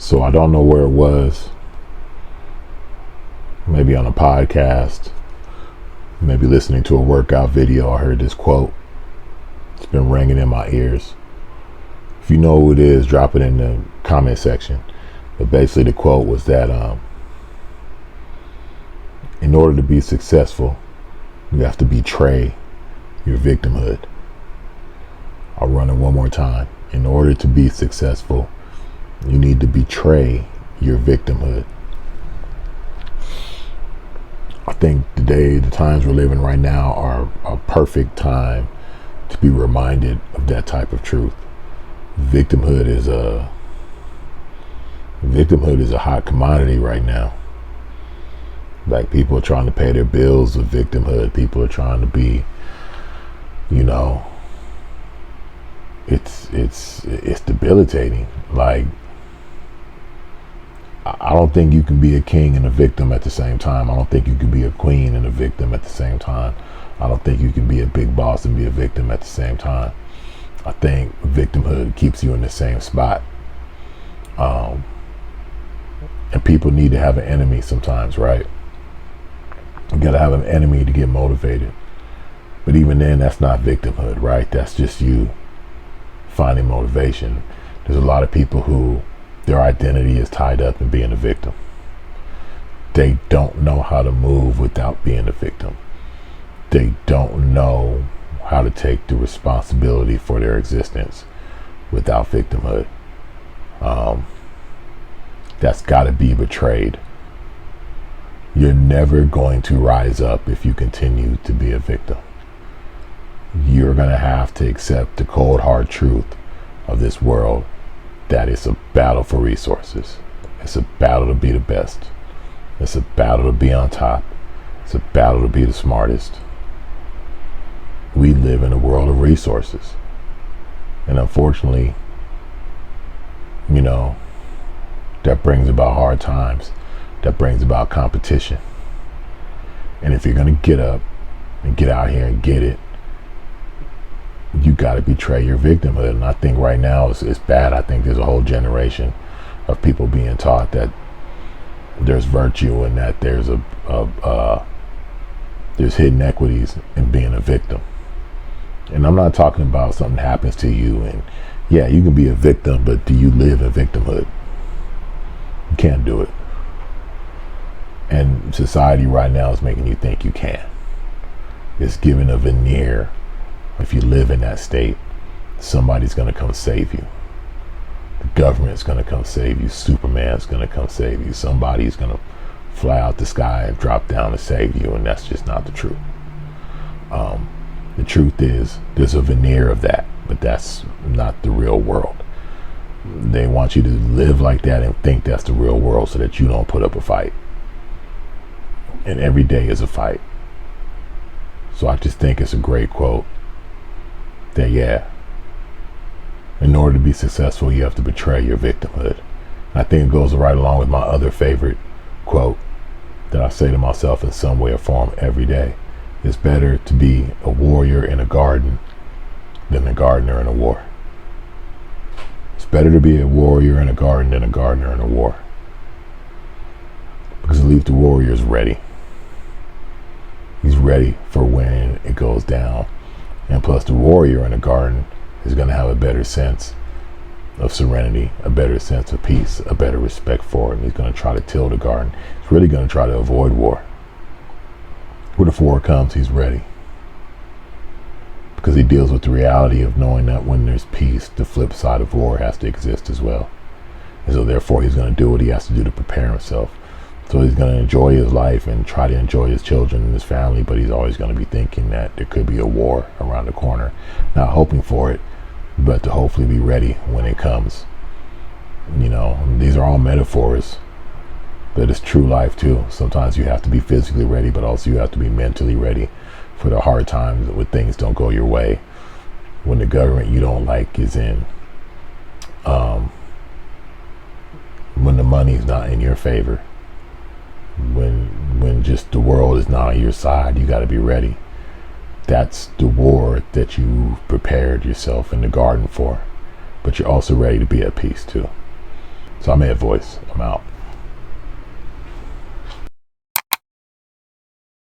So I don't know where it was. Maybe on a podcast, maybe listening to a workout video, I heard this quote. It's been ringing in my ears. If you know who it is, drop it in the comment section. But basically the quote was that in order to be successful, you have to betray your victimhood. I'll run it one more time. In order to be successful, you need to betray your victimhood. I think the times we're living right now are a perfect time to be reminded of that type of truth. Victimhood is a hot commodity right now. Like, people are trying to pay their bills with victimhood. People are trying to be, it's debilitating. Like, I don't think you can be a king and a victim at the same time. I don't think you can be a queen and a victim at the same time. I don't think you can be a big boss and be a victim at the same time. I think victimhood keeps you in the same spot. And people need to have an enemy sometimes, right? You gotta have an enemy to get motivated. But even then, that's not victimhood, right? That's just you finding motivation. There's a lot of people who their identity is tied up in being a victim. They don't know how to move without being a victim. They don't know how to take the responsibility for their existence without victimhood. That's got to be betrayed. You're never going to rise up if you continue to be a victim. You're going to have to accept the cold, hard truth of this world, that it's a battle for resources. It's a battle to be the best. It's a battle to be on top. It's a battle to be the smartest. We live in a world of resources. And unfortunately, that brings about hard times. That brings about competition. And if you're going to get up and get out here and get it, you got to betray your victimhood. And I think right now it's bad. I think there's a whole generation of people being taught that there's virtue and that there's there's hidden equities in being a victim. And I'm not talking about something happens to you and yeah, you can be a victim, but do you live in victimhood? You can't do it. And society right now is making you think you can. It's giving a veneer. If you live in that state, somebody's going to come save you. The government's going to come save you. Superman's going to come save you. Somebody's going to fly out the sky and drop down to save you, and that's just not the truth. The truth is, there's a veneer of that, but that's not the real world. They want you to live like that and think that's the real world so that you don't put up a fight. And every day is a fight. So I just think it's a great quote that, yeah, in order to be successful, you have to betray your victimhood. And I think it goes right along with my other favorite quote that I say to myself in some way or form every day. It's better to be a warrior in a garden than a gardener in a war. It's better to be a warrior in a garden than a gardener in a war. Because at least the warrior is ready. He's ready for when it goes down. And plus, the warrior in a garden is going to have a better sense of serenity, a better sense of peace, a better respect for it. And he's going to try to till the garden. He's really going to try to avoid war. When the war comes, he's ready. Because he deals with the reality of knowing that when there's peace, the flip side of war has to exist as well. And so therefore, he's going to do what he has to do to prepare himself. So he's going to enjoy his life and try to enjoy his children and his family, but he's always going to be thinking that there could be a war around the corner. Not hoping for it, but to hopefully be ready when it comes. These are all metaphors, but it's true life too. Sometimes you have to be physically ready, but also you have to be mentally ready for the hard times when things don't go your way. When the government you don't like is in. When the money's not in your favor. When just the world is not on your side, you got to be ready. That's the war that you've prepared yourself in the garden for, but you're also ready to be at peace too. So I'm Ed Voice. I'm out.